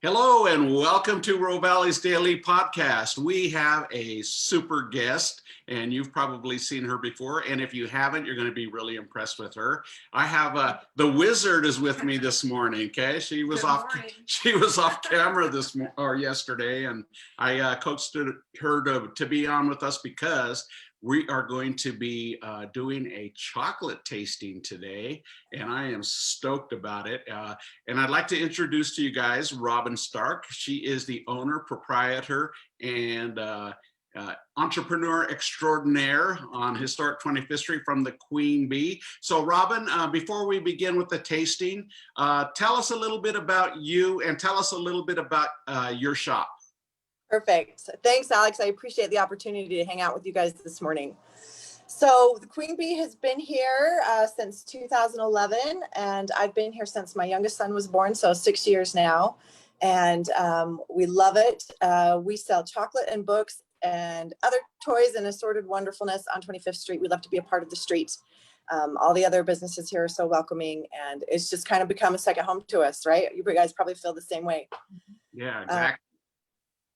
Hello and welcome to Rovali's Daily Podcast. We have a super guest and you've probably seen her before. And if you haven't, you're going to be really impressed with her. I have the wizard is with me this morning. Okay, she was off camera yesterday, and I coaxed her to be on with us because we are going to be doing a chocolate tasting today, and I am stoked about it. And I'd like to introduce to you guys Robyn Stark. She is the owner, proprietor, and entrepreneur extraordinaire on historic 25th Street from the Queen Bee. So Robyn, before we begin with the tasting, tell us a little bit about you and tell us a little bit about your shop. Perfect. Thanks, Alex. I appreciate the opportunity to hang out with you guys this morning. So the Queen Bee has been here since 2011, and I've been here since my youngest son was born, so 6 years now. And we love it. We sell chocolate and books and other toys and assorted wonderfulness on 25th Street. We love to be a part of the street. All the other businesses here are so welcoming, and it's just kind of become a second home to us, right? You guys probably feel the same way. Yeah, exactly.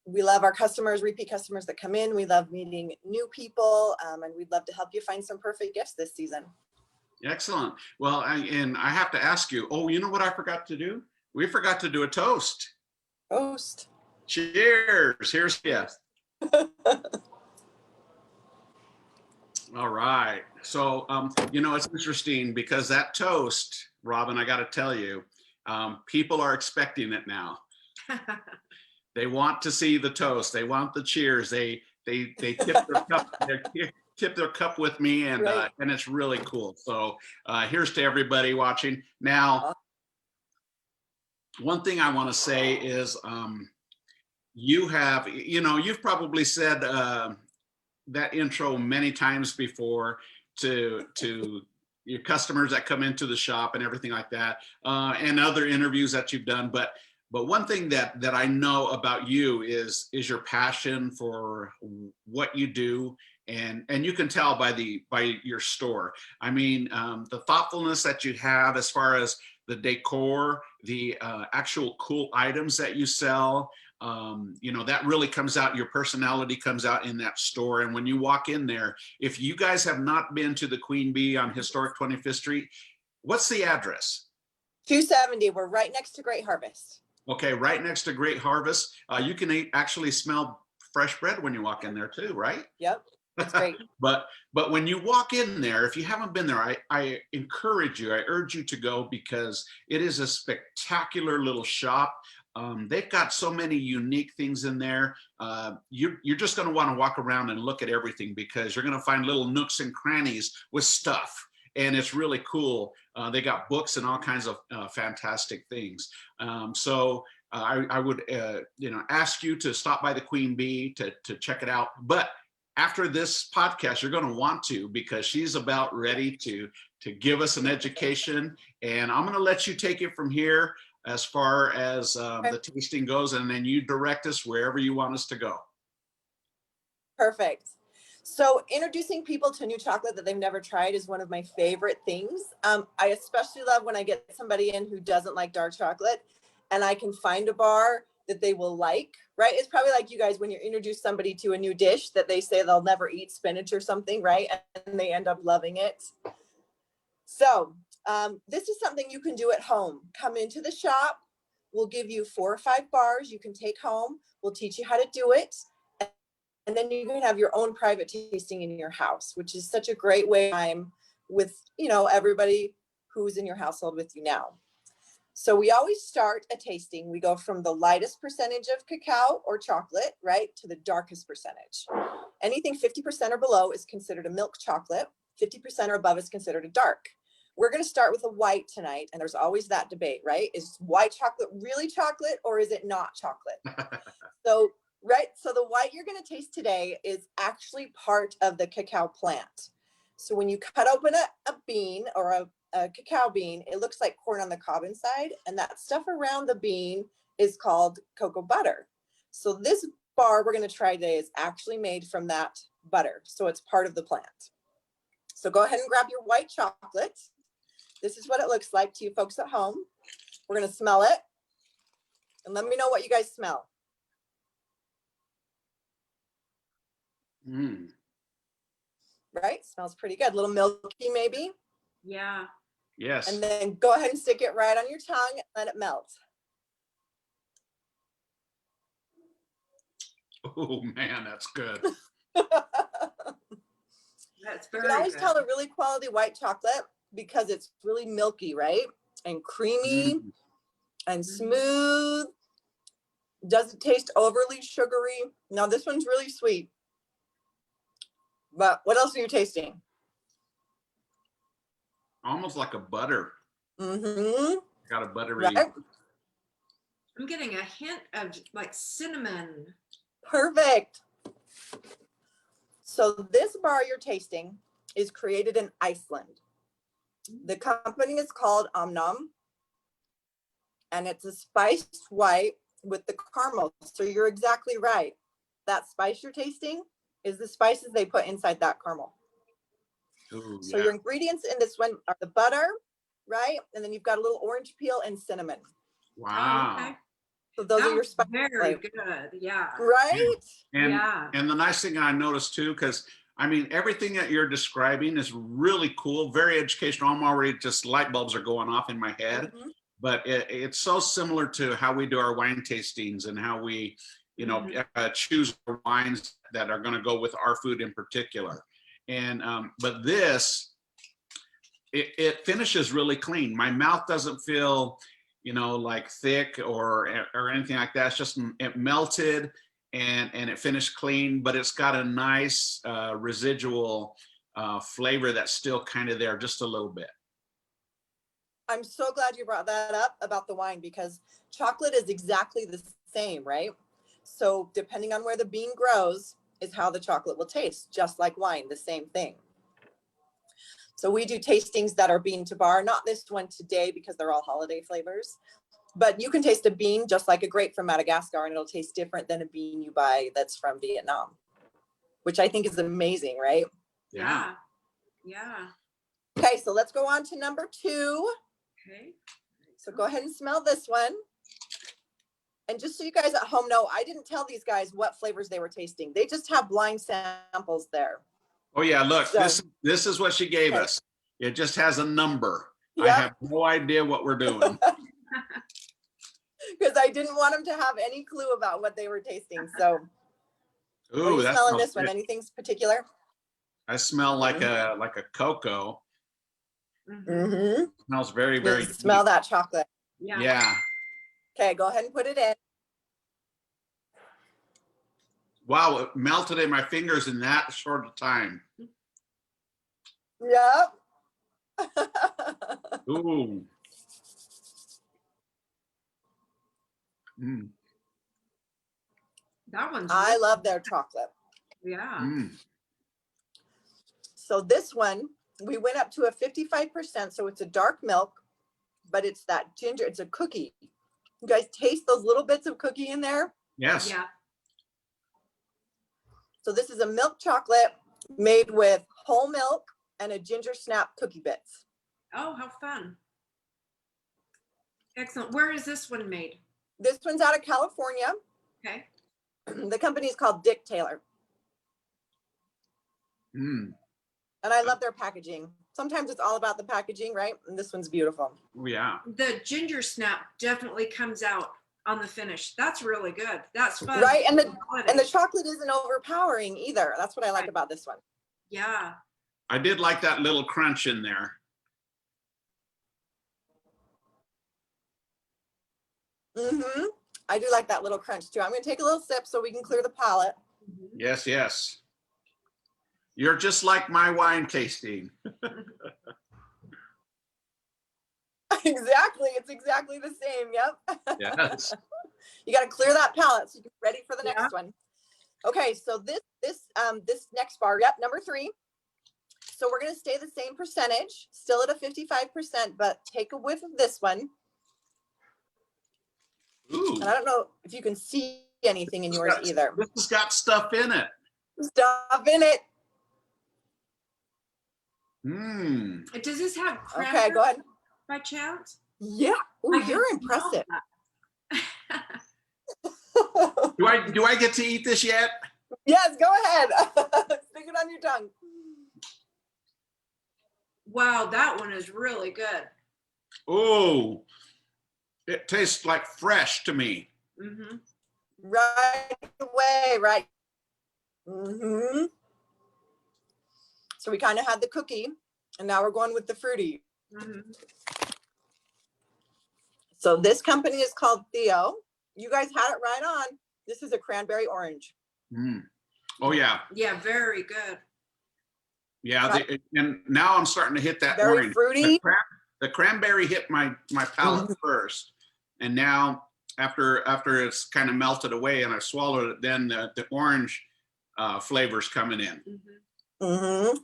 We love our customers, repeat customers that come in. We love meeting new people, and we'd love to help you find some perfect gifts this season. Excellent. Well, I have to ask you, you know what I forgot to do? We forgot to do a toast. Toast. Cheers. Here's yes. All right. So, it's interesting because that toast, Robyn, I got to tell you, people are expecting it now. They want to see the toast. They want the cheers. They tip their cup. They tip their cup with me, and right. And it's really cool. So here's to everybody watching. Now, one thing I want to say is, you've probably said that intro many times before to your customers that come into the shop and everything like that, and other interviews that you've done, but one thing that I know about you is your passion for what you do, and you can tell by your store. I mean, the thoughtfulness that you have as far as the decor, the actual cool items that you sell, that really comes out. Your personality comes out in that store. And when you walk in there, if you guys have not been to the Queen Bee on historic 25th Street, what's the address? 270. We're right next to Great Harvest. Okay, right next to Great Harvest. You can actually smell fresh bread when you walk in there too, right? Yep, that's great. But when you walk in there, if you haven't been there, I encourage you, I urge you to go, because it is a spectacular little shop. They've got so many unique things in there. You're just going to want to walk around and look at everything, because you're going to find little nooks and crannies with stuff. And it's really cool. They got books and all kinds of fantastic things. So I would ask you to stop by the Queen Bee to check it out. But after this podcast, you're going to want to, because she's about ready to give us an education. And I'm going to let you take it from here as far as the tasting goes, and then you direct us wherever you want us to go. Perfect. So introducing people to new chocolate that they've never tried is one of my favorite things. I especially love when I get somebody in who doesn't like dark chocolate, and I can find a bar that they will like, right? It's probably like you guys when you introduce somebody to a new dish that they say they'll never eat spinach or something, right? And they end up loving it. So this is something you can do at home. Come into the shop. We'll give you 4 or 5 bars you can take home. We'll teach you how to do it. And then you can have your own private tasting in your house, which is such a great way I'm with, everybody who's in your household with you now. So we always start a tasting. We go from the lightest percentage of cacao or chocolate, right, to the darkest percentage. Anything 50% or below is considered a milk chocolate. 50% or above is considered a dark. We're going to start with a white tonight. And there's always that debate, right? Is white chocolate really chocolate, or is it not chocolate? So the white you're going to taste today is actually part of the cacao plant. So when you cut open a bean or a cacao bean, it looks like corn on the cob inside. And that stuff around the bean is called cocoa butter. So this bar we're going to try today is actually made from that butter. So it's part of the plant. So go ahead and grab your white chocolate. This is what it looks like to you folks at home. We're going to smell it. And let me know what you guys smell. Mm. Right? Smells pretty good. A little milky maybe. Yeah. Yes. And then go ahead and stick it right on your tongue and let it melt. Oh man, that's good. That's You very can always good. tell a really quality white chocolate because it's really milky, right? And creamy Mm. and smooth. Doesn't taste overly sugary. Now this one's really sweet. But what else are you tasting? Almost like a butter. Mm-hmm. Got a buttery. Right? I'm getting a hint of like cinnamon. Perfect. So this bar you're tasting is created in Iceland. The company is called Omnum, and it's a spiced white with the caramel. So you're exactly right. That spice you're tasting is the spices they put inside that caramel. Ooh, So yeah. your ingredients in this one are the butter, right? And then you've got a little orange peel and cinnamon. Wow. Oh, okay. So those That are your was spices. very good. Yeah. Right? And Yeah. and the nice thing I noticed too, because I mean everything that you're describing is really cool, very educational. I'm already just light bulbs are going off in my head. Mhm. But it's so similar to how we do our wine tastings and how we, you know, choose our wines that are going to go with our food in particular. And but this, it finishes really clean. My mouth doesn't feel, you know, like thick or anything like that. It's just it melted and it finished clean, but it's got a nice residual flavor that's still kind of there just a little bit. I'm so glad you brought that up about the wine because chocolate is exactly the same, right? So depending on where the bean grows is how the chocolate will taste, just like wine, the same thing. So we do tastings that are bean to bar, not this one today because they're all holiday flavors, but you can taste a bean just like a grape from Madagascar and it'll taste different than a bean you buy that's from Vietnam, which I think is amazing, right? Yeah. Yeah. Okay, so let's go on to number 2. Okay. So go ahead and smell this one. And just so you guys at home know, I didn't tell these guys what flavors they were tasting. They just have blind samples there. Oh yeah, look, So, this is what she gave okay. us. It just has a number. I Yep. have no idea what we're doing. Because I didn't want them to have any clue about what they were tasting. So what are Ooh, you that smelling smells this one? good. Anything particular? I smell like a cocoa. Mm-hmm. It smells very, very You smell deep. that chocolate. Yeah. Yeah. Okay, go ahead and put it in. Wow, it melted in my fingers in that short a time. Yep. Ooh. Mm. That one's I really, love their chocolate. yeah. Mm. So this one, we went up to a 55%. So it's a dark milk, but it's that ginger, it's a cookie. You guys taste those little bits of cookie in there? Yes. Yeah. So this is a milk chocolate made with whole milk and a ginger snap cookie bits. Oh, how fun. Excellent. Where is this one made? This one's out of California. Okay. The company is called Dick Taylor. Mm. And I love their packaging. Sometimes it's all about the packaging, right? And this one's beautiful. Yeah. The ginger snap definitely comes out on the finish. That's really good. That's fun. Right? And the chocolate isn't overpowering either. That's what I like Right. about this one. Yeah. I did like that little crunch in there. Mm-hmm. I do like that little crunch too. I'm going to take a little sip so we can clear the palate. Yes, yes. You're just like my wine tasting. Exactly. It's exactly the same. Yep. Yes. You got to clear that palate so you can be ready for the Yeah. next one. Okay, so this next bar, yep, number 3. So we're going to stay the same percentage, still at a 55%, but take a whiff of this one. Ooh. And I don't know if you can see anything in yours either. This has got stuff in it. Stuff in it. Mmm. Does this have cranberry Okay, go ahead. by chance? Yeah. Ooh, I can you're smell impressive. that. Do I get to eat this yet? Yes, go ahead. Stick it on your tongue. Wow, that one is really good. Oh, it tastes like fresh to me. Mm-hmm. Right away, right. Mm-hmm. So we kind of had the cookie, and now we're going with the fruity. Mm-hmm. So this company is called Theo. You guys had it right on. This is a cranberry orange. Mm. Oh yeah, Yeah, very good. yeah. Right. And now I'm starting to hit that Very orange. fruity. The cranberry hit my palate first, and now after it's kind of melted away and I swallowed it, then the orange flavors coming in. Mm-hmm. Mm-hmm.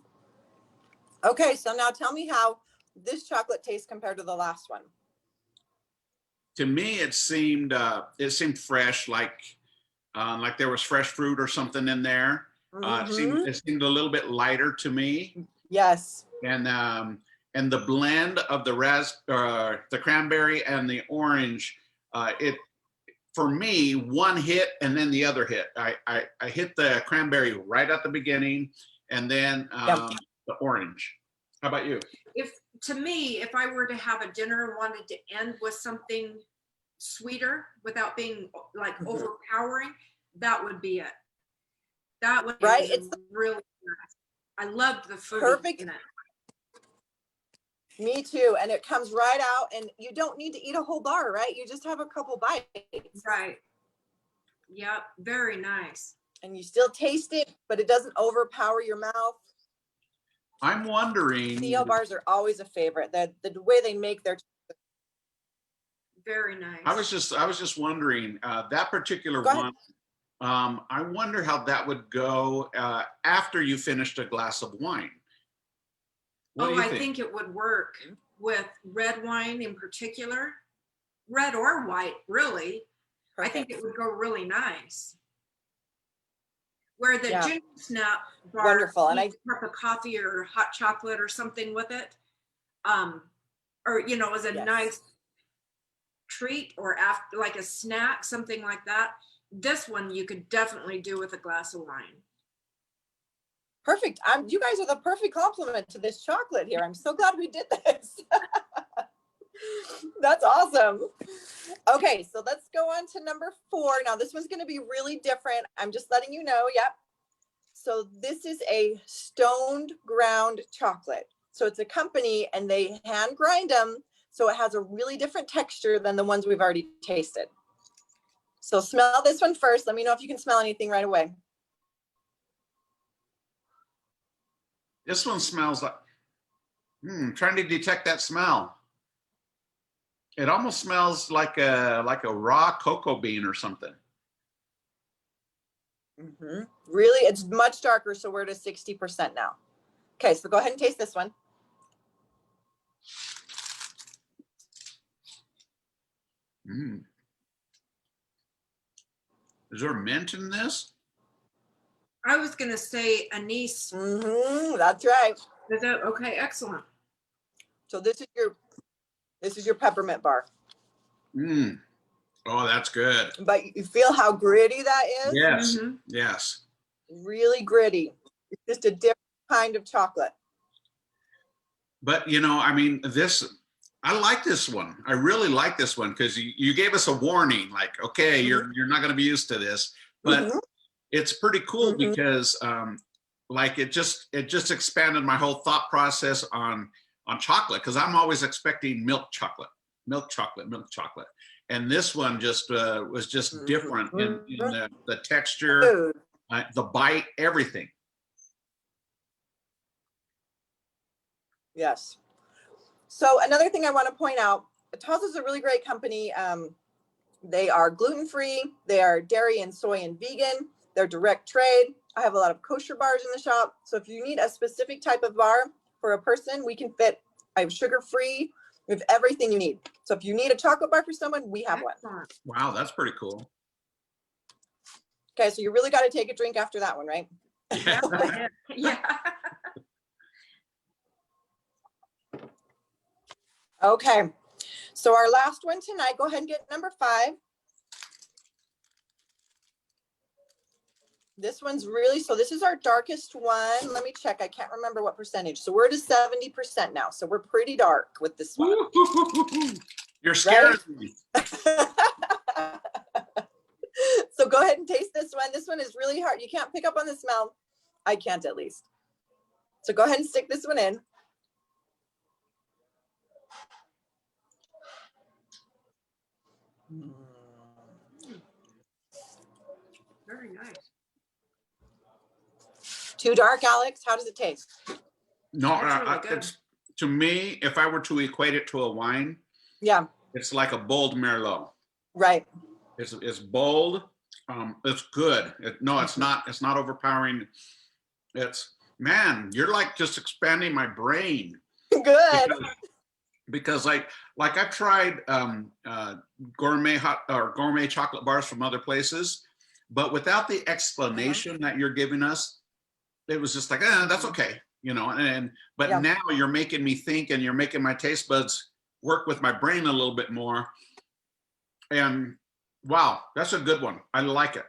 Okay, so now tell me how this chocolate tastes compared to the last one. To me, it seemed fresh, like there was fresh fruit or something in there. Mm-hmm. It seemed a little bit lighter to me, Yes. and the blend of the cranberry and the orange, it for me one hit and then the other hit. I hit the cranberry right at the beginning, and then the orange. How about you? If I were to have a dinner and wanted to end with something sweeter without being like overpowering, that would be it. That would be Right? It's really nice. I loved the fruit. perfect. In it. Me too. And it comes right out, and you don't need to eat a whole bar, right? You just have a couple bites. Right. Yep. Very nice. And you still taste it, but it doesn't overpower your mouth. I'm wondering. Theo bars are always a favorite. The way they make their. Very nice. I was just wondering that particular one. I wonder how that would go after you finished a glass of wine. I think it would work with red wine in particular, red or white, really. Perfect. I think it would go really nice. Where the ginger snap bar, wonderful, and a cup of coffee or hot chocolate or something with it, or as a nice treat or after like a snack, something like that. This one you could definitely do with a glass of wine. Perfect. You guys are the perfect complement to this chocolate here. I'm so glad we did this. That's awesome. Okay, so let's go on to number 4. Now this one's going to be really different. I'm just letting you know. Yep. So this is a stoned ground chocolate. So it's a company and they hand grind them. So it has a really different texture than the ones we've already tasted. So smell this one first. Let me know if you can smell anything right away. This one smells like, trying to detect that smell. It almost smells like a raw cocoa bean or something. Really, it's much darker, so we're at 60% now. Okay, so go ahead and taste this one. Is there mint in this? I was going to say anise. That's right. Is that okay? Excellent. So this is your peppermint bar. Oh, that's good. But you feel how gritty that is? Yes. Yes. Really gritty. It's just a different kind of chocolate. But I mean, I like this one. I really like this one because you gave us a warning, like, okay, you're not going to be used to this, but it's pretty cool because like it just expanded my whole thought process on chocolate, because I'm always expecting milk chocolate, and this one just was just different in the texture, the bite, everything. Yes. So another thing I want to point out, Taz is a really great company. They are gluten-free. They are dairy and soy and vegan. They're direct trade. I have a lot of kosher bars in the shop. So if you need a specific type of bar for a person, we can fit. I have sugar-free. We have everything you need. So if you need a chocolate bar for someone, we have one. Wow, that's pretty cool. Okay, so you really got to take a drink after that one, right? Yeah. Yeah. Okay, so our last one tonight, go ahead and get number 5. This one's really, so this is our darkest one. Let me check. I can't remember what percentage. So we're at 70% now. So we're pretty dark with this one. You're scaring me. So go ahead and taste this one. This one is really hard. You can't pick up on the smell. I can't, at least. So go ahead and stick this one in. Very nice. Too dark, Alex? How does it taste? No, That's really good. it's, to me, if I were to equate it to a wine, Yeah, it's like a bold Merlot. right. It's bold. It's good. It's not. It's not overpowering. It's, man, you're like just expanding my brain. Good. Because like I've tried gourmet chocolate bars from other places, but without the explanation that you're giving us, it was just like, that's okay, you know. But Yeah. now you're making me think, and you're making my taste buds work with my brain a little bit more. And wow, that's a good one. I like it.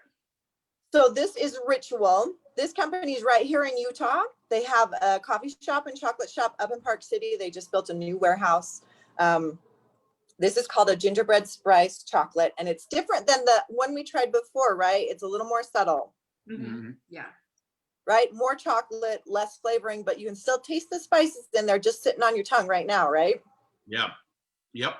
So this is Ritual. This company is right here in Utah. They have a coffee shop and chocolate shop up in Park City. They just built a new warehouse. This is called a Gingerbread Sprice chocolate, and it's different than the one we tried before, right? It's a little more subtle, Yeah. right? More chocolate, less flavoring, but you can still taste the spices in there just sitting on your tongue right now, right? Yeah. Yep.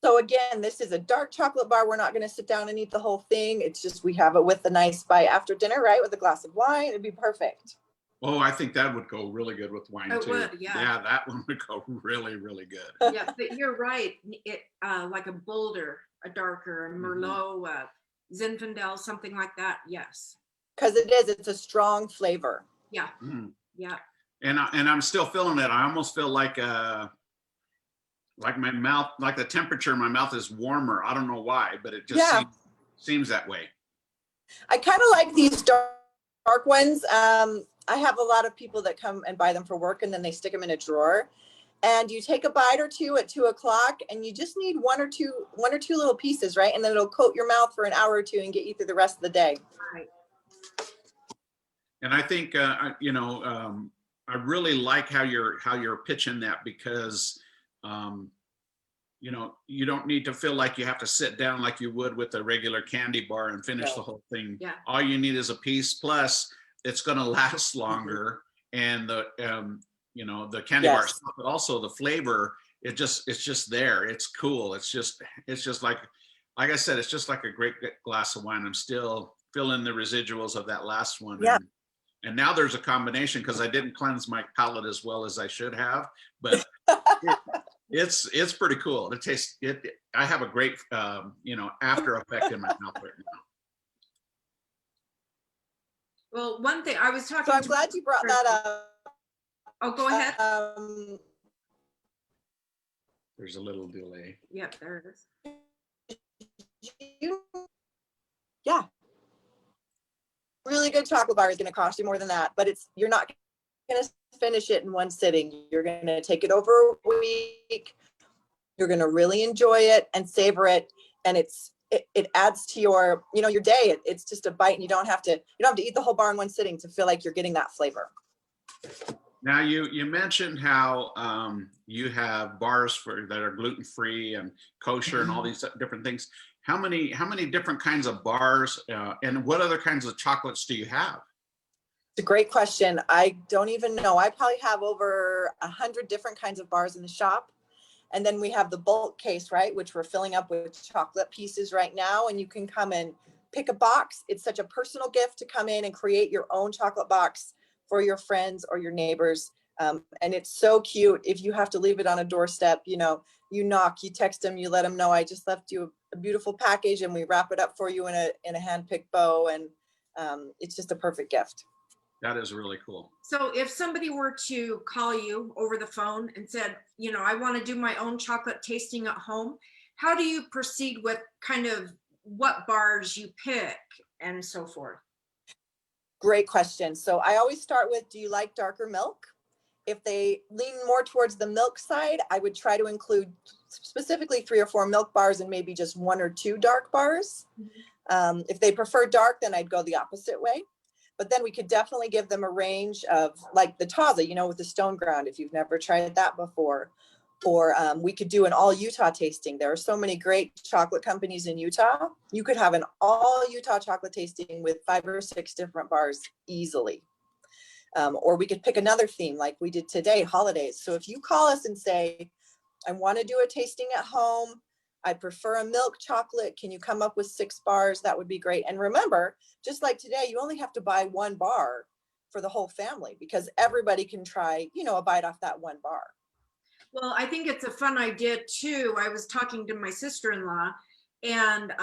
So again, this is a dark chocolate bar. We're not going to sit down and eat the whole thing. It's just we have it with a nice bite after dinner, right? With a glass of wine. It'd be perfect. Oh, I think that would go really good with wine It too. would, yeah. Yeah, that one would go really, really good. Yeah, but you're right. It like a bolder, a darker, a Merlot, Zinfandel, something like that. Yes. Because it is. It's a strong flavor. Yeah. Mm. Yeah. And I'm still feeling it. I almost feel like my mouth, like the temperature in my mouth is warmer. I don't know why, but it just seems that way. I kind of like these dark ones. I have a lot of people that come and buy them for work, and then they stick them in a drawer. And you take a bite or two at 2 o'clock, and you just need one or two little pieces, right? And then it'll coat your mouth for an hour or two and get you through the rest of the day. Right. And I think I really like how you're pitching that, because you don't need to feel like you have to sit down like you would with a regular candy bar and finish the whole thing. Yeah. All you need is a piece, plus it's going to last longer, and the candy bar stuff, but also the flavor, it's just there. It's cool. It's just like I said, it's just like a great glass of wine. I'm still feeling the residuals of that last one. Yeah. And now there's a combination, because I didn't cleanse my palate as well as I should have, but it's pretty cool. It tastes it. I have a great after effect in my mouth right now. Well, one thing I was talking. So I'm glad you brought that up. Oh, go ahead. There's a little delay. Yep, there it is. Yeah. Really good chocolate bar is going to cost you more than that, but you're not going to finish it in one sitting. You're going to take it over a week. You're going to really enjoy it and savor it, and it adds to your your day. It's just a bite, and you don't have to eat the whole bar in one sitting to feel like you're getting that flavor. Now you mentioned how you have bars that are gluten-free and kosher and all these different things. How many different kinds of bars and what other kinds of chocolates do you have? It's a great question. I don't even know. I probably have over 100 different kinds of bars in the shop. And then we have the bulk case, right, which we're filling up with chocolate pieces right now. And you can come and pick a box. It's such a personal gift to come in and create your own chocolate box for your friends or your neighbors. And it's so cute. If you have to leave it on a doorstep, you knock, you text them, you let them know, I just left you a beautiful package, and we wrap it up for you in a hand-picked bow. And it's just a perfect gift. That is really cool. So if somebody were to call you over the phone and said, I want to do my own chocolate tasting at home, how do you proceed with kind of what bars you pick and so forth? Great question. So I always start with, do you like darker milk? If they lean more towards the milk side, I would try to include specifically 3 or 4 milk bars and maybe just 1 or 2 dark bars. If they prefer dark, then I'd go the opposite way. But then we could definitely give them a range of like the taza, you know, with the stone ground, if you've never tried that before. Or we could do an all Utah tasting. There are so many great chocolate companies in Utah. You could have an all Utah chocolate tasting with 5 or 6 different bars easily. Or we could pick another theme like we did today, holidays. So if you call us and say, I want to do a tasting at home, I prefer a milk chocolate, can you come up with 6 bars? That would be great. And remember, just like today, you only have to buy 1 bar for the whole family because everybody can try, you know, a bite off that 1 bar. Well, I think it's a fun idea too. I was talking to my sister-in-law and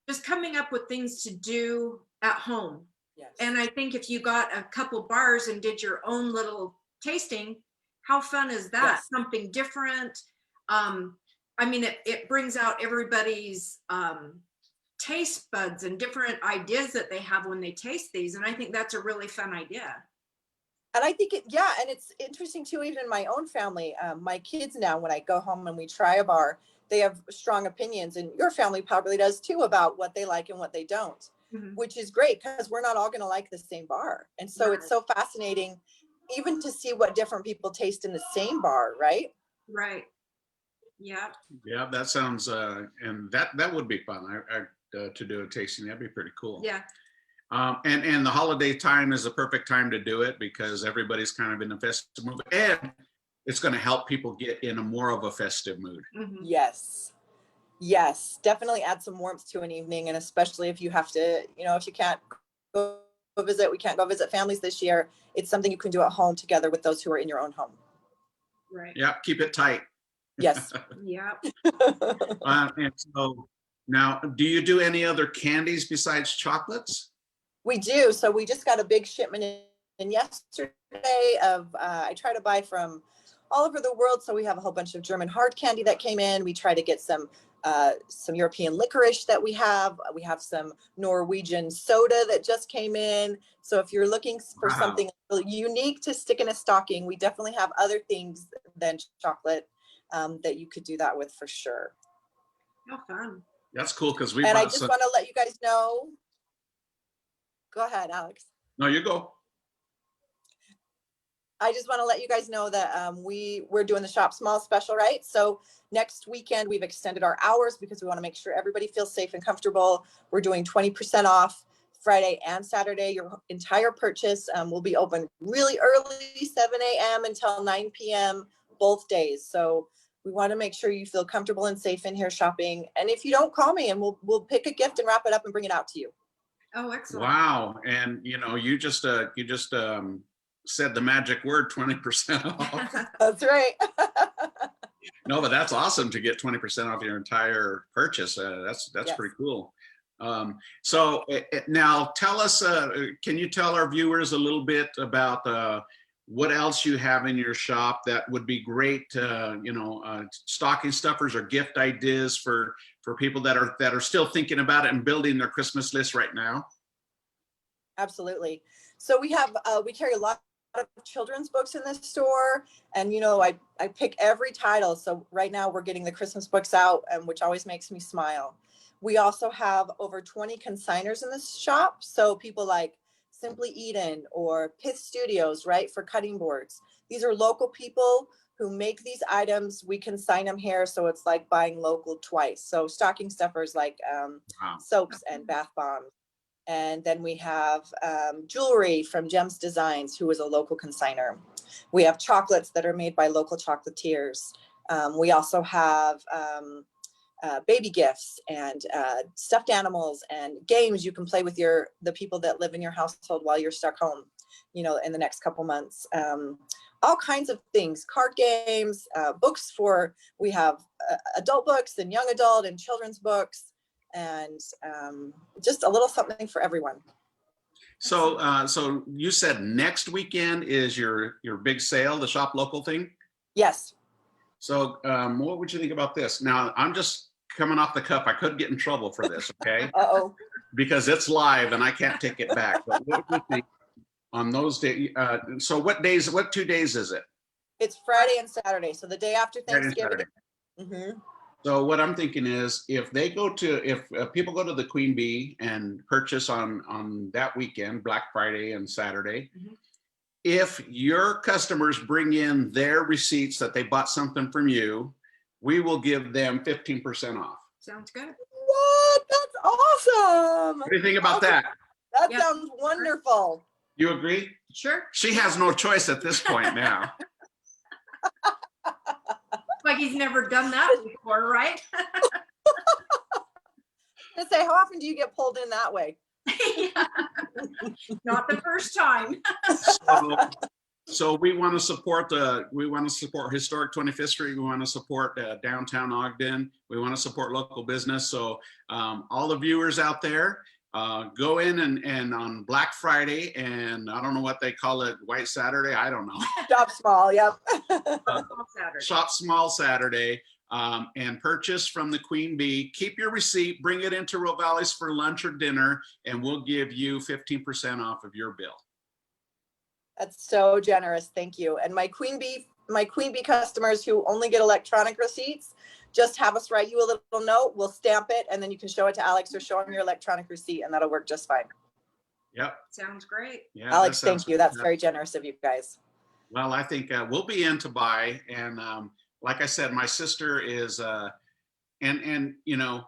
just coming up with things to do at home. Yes. And I think if you got a couple bars and did your own little tasting, how fun is that? Yes. Something different. I mean, it brings out everybody's taste buds and different ideas that they have when they taste these. And I think that's a really fun idea. And I think and it's interesting too, even in my own family, my kids now, when I go home and we try a bar, they have strong opinions, and your family probably does too, about what they like and what they don't, which is great because we're not all going to like the same bar. And so it's so fascinating even to see what different people taste in the same bar, right? Right. Yeah. Yeah, that sounds, and that would be fun. To do a tasting, that'd be pretty cool. Yeah. And the holiday time is the perfect time to do it because everybody's kind of in a festive mood, and it's going to help people get in a more of a festive mood. Yes, definitely add some warmth to an evening, and especially if you have to, you know, if you can't go visit, we can't go visit families this year, it's something you can do at home together with those who are in your own home. Right. Yeah, keep it tight. Yes. Yeah. And so now, do you do any other candies besides chocolates? We do. So we just got a big shipment in yesterday of, I try to buy from all over the world. So we have a whole bunch of German hard candy that came in. We try to get some European licorice that we have. We have some Norwegian soda that just came in. So if you're looking for something unique to stick in a stocking, we definitely have other things than chocolate that you could do that with for sure. How fun. That's cool because we. And I just want to let you guys know. Go ahead, Alex. No, you go. I just want to let you guys know that we're doing the Shop Small special, right? So next weekend, we've extended our hours because we want to make sure everybody feels safe and comfortable. We're doing 20% off Friday and Saturday. Your entire purchase will be open really early, 7 a.m. until 9 p.m. both days. So we want to make sure you feel comfortable and safe in here shopping. And if you don't, call me and we'll pick a gift and wrap it up and bring it out to you. Oh, excellent. Wow. And you know, you just said the magic word, 20% off. That's right. No, but that's awesome to get 20% off your entire purchase. That's yes. Pretty cool. So now tell us, can you tell our viewers a little bit about what else you have in your shop that would be great, stocking stuffers or gift ideas for people that are still thinking about it and building their Christmas list right now? Absolutely. So we have, we carry a lot of children's books in this store, and I pick every title. So right now we're getting the Christmas books out, and which always makes me smile. We also have over 20 consigners in this shop. So people like Simply Eden or Pith Studios, right, for cutting boards. These are local people who make these items. We consign them here, so it's like buying local twice. So stocking stuffers like soaps and bath bombs. And then we have jewelry from Gems Designs, who is a local consigner. We have chocolates that are made by local chocolatiers. We also have baby gifts and stuffed animals and games you can play with the people that live in your household while you're stuck home, in the next couple months. All kinds of things, card games, books we have adult books and young adult and children's books, and just a little something for everyone. So so you said next weekend is your big sale, the Shop Local thing? Yes. So what would you think about this? Now, I'm just coming off the cuff. I could get in trouble for this, okay? Uh-oh. Because it's live and I can't take it back. But what would you think on those days? So what 2 days is it? It's Friday and Saturday. So the day after Thanksgiving. Mm-hmm. So what I'm thinking is if people go to the Queen Bee and purchase on that weekend, Black Friday and Saturday, Mhm. if your customers bring in their receipts that they bought something from you, we will give them 15% off. Sounds good. What? That's awesome. What do you think about that? That Yeah. sounds wonderful. You agree? Sure. She has no choice at this point now. Like he's never done that before, right? To say, how often do you get pulled in that way? Yeah. Not the first time. So we want to support historic 25th Street. We want to support downtown Ogden. We want to support local business. So all the viewers out there, go in and on Black Friday, and I don't know what they call it, White Saturday. I don't know. Shop small. Yep. Saturday. Shop small Saturday. And purchase from the Queen Bee. Keep your receipt, bring it into Rovali's for lunch or dinner, and we'll give you 15% off of your bill. That's so generous. Thank you. And my Queen Bee customers who only get electronic receipts, just have us write you a little note. We'll stamp it, and then you can show it to Alex or show him your electronic receipt, and that'll work just fine. Yep. Sounds great. Yeah, Alex, thank you. That's very generous of you guys. Well, I think we'll be in to buy, and like I said, my sister is, and you know,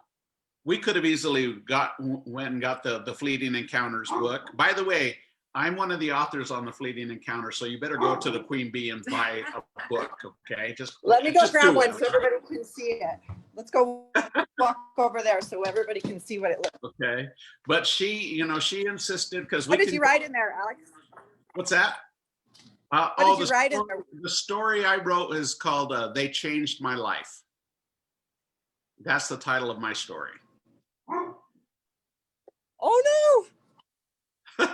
we could have easily went and got the Fleeting Encounters book. By the way, I'm one of the authors on the Fleeting Encounter, so you better go to the Queen Bee and buy a book, okay? Just let me go grab one it. so everybody can see it. Let's go walk over there so everybody can see what it looks like. Okay, but she insisted because What did you write in there, Alex? What's that? What did you write in there? The story I wrote is called "They Changed My Life." That's the title of my story. Oh no!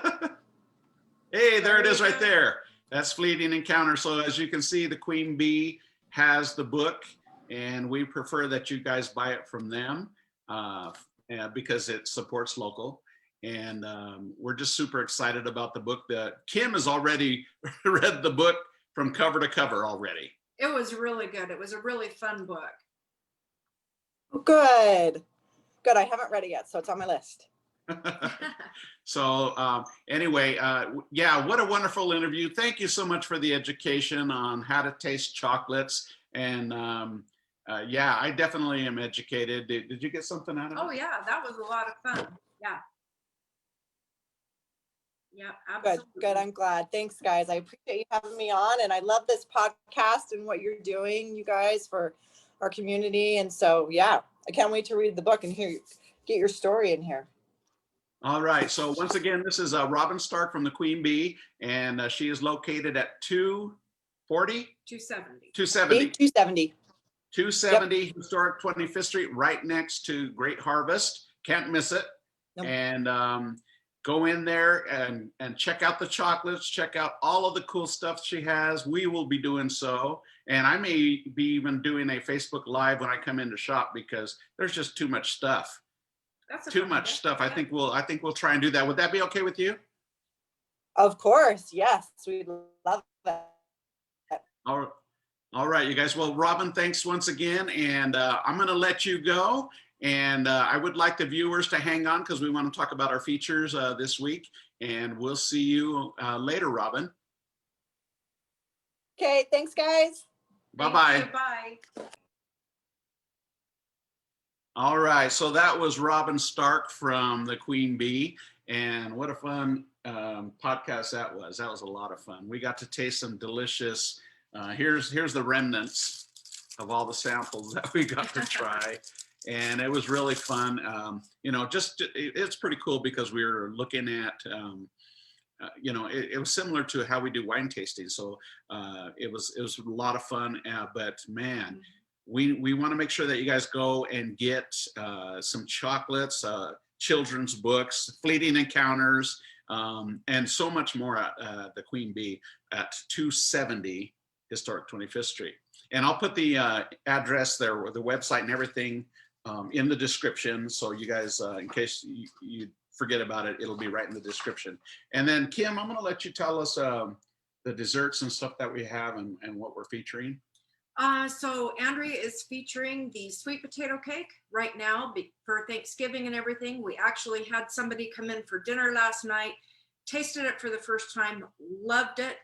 Hey, there it is right there. That's Fleeting Encounter. So as you can see, the Queen Bee has the book, and we prefer that you guys buy it from them because it supports local. And we're just super excited about the book. Kim has already read the book from cover to cover already. It was really good. It was a really fun book. Good. Good. I haven't read it yet, so it's on my list. So anyway, yeah, what a wonderful interview. Thank you so much for the education on how to taste chocolates. And yeah, I definitely am educated. Did you get something out of it? Oh yeah, that was a lot of fun. Yeah. Yeah, Good, absolutely. good. I'm glad. Thanks, guys. I appreciate you having me on, and I love this podcast and what you're doing, you guys, for our community. And so, yeah, I can't wait to read the book and get your story in here. All right. So once again, this is Robyn Stark from the Queen Bee, and she is located at 240? 270. 270. 270. 270 Historic 25th Street, right next to Great Harvest. Can't miss it. Nope. And go in there and check out the chocolates, check out all of the cool stuff she has. We will be doing so. And I may be even doing a Facebook Live when I come in to shop because there's just too much stuff. That's Too much stuff. I think we'll try and do that. Would that be okay with you? Of course. Yes. We'd love that. All right, you guys. Well, Robyn, thanks once again. And I'm going to let you go. And I would like the viewers to hang on because we want to talk about our features this week. And we'll see you later, Robyn. Okay. Thanks, guys. Bye-bye. Bye. All right. So that was Robyn Stark from the Queen Bee. And what a fun podcast that was. That was a lot of fun. We got to taste some delicious, here's the remnants of all the samples that we got to try. And it was really fun. You know, it's pretty cool because we were looking at, you know, it was similar to how we do wine tasting. So it was a lot of fun, but man, we want to make sure that you guys go and get some chocolates, children's books, Fleeting Encounters, and so much more at the Queen Bee at 270 Historic 25th Street. And I'll put the address there, the website and everything in the description. So you guys, in case you forget about it, it'll be right in the description. And then Kim, I'm going to let you tell us the desserts and stuff that we have and what we're featuring. So Andrea is featuring the sweet potato cake right now for Thanksgiving and everything. We actually had somebody come in for dinner last night, tasted it for the first time, loved it,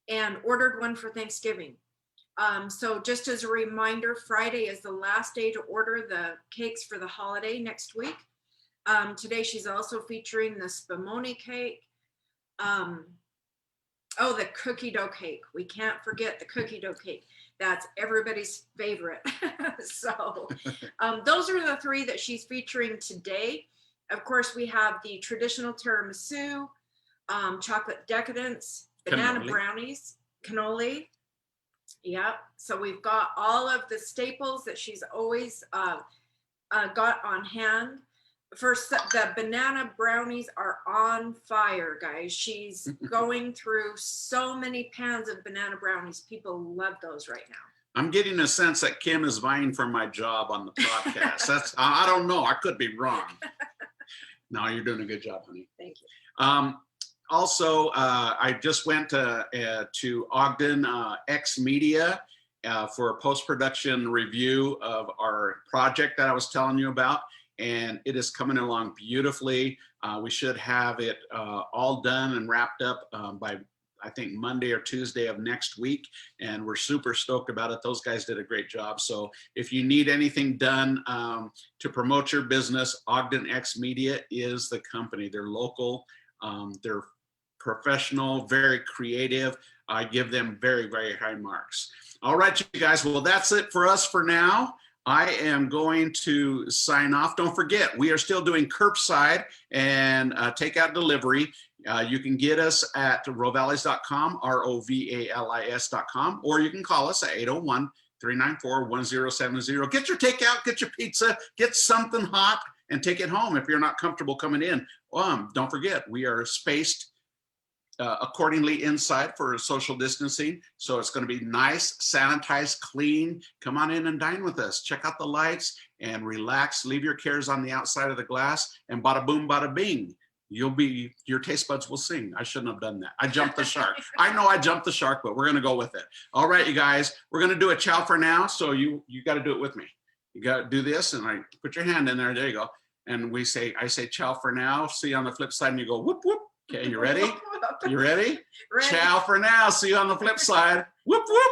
and ordered one for Thanksgiving. So just as a reminder, Friday is the last day to order the cakes for the holiday next week. Today she's also featuring the spumoni cake. Oh, the cookie dough cake. We can't forget the cookie dough cake. That's everybody's favorite. So those are the three that she's featuring today. Of course, we have the traditional tiramisu, chocolate decadence, banana brownies, cannoli. Yeah, so we've got all of the staples that she's always got on hand. First, the banana brownies are on fire, guys. She's going through so many pans of banana brownies. People love those right now. I'm getting a sense that Kim is vying for my job on the podcast. I don't know. I could be wrong. No, you're doing a good job, honey. Thank you. Also, I just went to Ogden X Media for a post-production review of our project that I was telling you about. And it is coming along beautifully. We should have it all done and wrapped up by, I think, Monday or Tuesday of next week. And we're super stoked about it. Those guys did a great job. So if you need anything done to promote your business, Ogden X Media is the company. They're local, they're professional, very creative. I give them very, very high marks. All right, you guys. Well, that's it for us for now. I am going to sign off. Don't forget, we are still doing curbside and takeout delivery. You can get us at rovalis.com, rovalis.com, or you can call us at 801-394-1070. Get your takeout, get your pizza, get something hot, and take it home if you're not comfortable coming in. Don't forget, we are spaced accordingly inside for social distancing. So it's going to be nice, sanitized, clean. Come on in and dine with us. Check out the lights and relax. Leave your cares on the outside of the glass, and bada boom, bada bing. Your taste buds will sing. I shouldn't have done that. I jumped the shark. I know I jumped the shark, but we're going to go with it. All right, you guys, we're going to do a ciao for now. So you got to do it with me. You got to do this, and I put your hand in there. There you go. And I say ciao for now. See you on the flip side, and you go whoop, whoop. Okay, you ready? You ready? Ready. Ciao for now. See you on the flip side. Whoop, whoop.